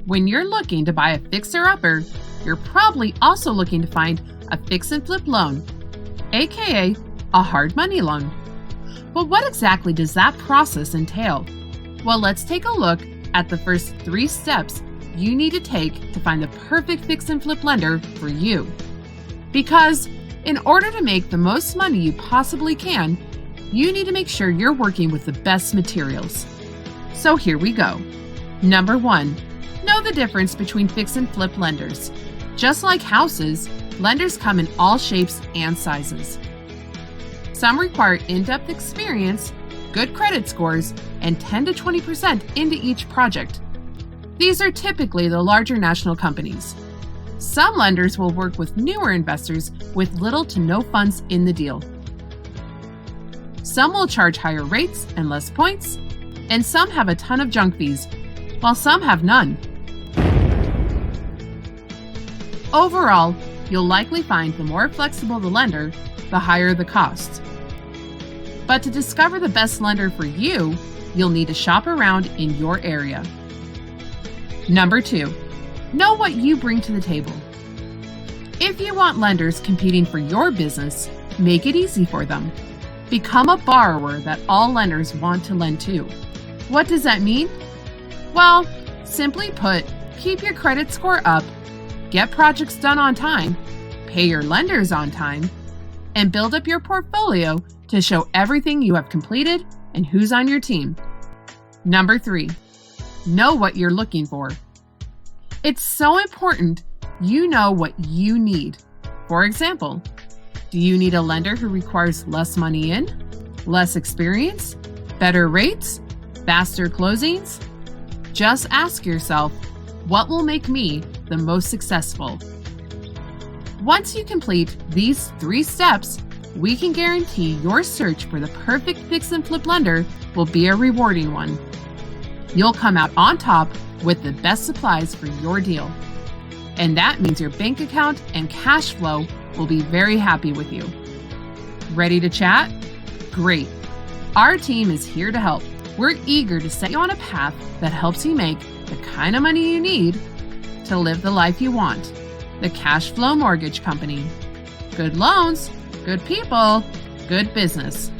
When you're looking to buy a fixer-upper, you're probably also looking to find a fix and flip loan, aka a hard money loan. But what exactly does that process entail? Well, let's take a look at the first 3 steps you need to take to find the perfect fix and flip lender for you. Because in order to make the most money you possibly can, you need to make sure you're working with the best materials. So here we go. Number 1, know the difference between fix and flip lenders. Just like houses, lenders come in all shapes and sizes. Some require in-depth experience, good credit scores, and 10 to 20% into each project. These are typically the larger national companies. Some lenders will work with newer investors with little to no funds in the deal. Some will charge higher rates and less points, and some have a ton of junk fees, while some have none. Overall, you'll likely find the more flexible the lender, the higher the cost. But to discover the best lender for you, you'll need to shop around in your area. Number 2, know what you bring to the table. If you want lenders competing for your business, make it easy for them. Become a borrower that all lenders want to lend to. What does that mean? Well, simply put, keep your credit score up, get projects done on time, pay your lenders on time, and build up your portfolio to show everything you have completed and who's on your team. Number 3, know what you're looking for. It's so important you know what you need. For example, do you need a lender who requires less money in, less experience, better rates, faster closings? Just ask yourself, what will make me the most successful? Once you complete these 3 steps, we can guarantee your search for the perfect fix and flip lender will be a rewarding one. You'll come out on top with the best supplies for your deal. And that means your bank account and cash flow will be very happy with you. Ready to chat? Great. Our team is here to help. We're eager to set you on a path that helps you make the kind of money you need to live the life you want. The Cash Flow Mortgage Company. Good loans, good people, good business.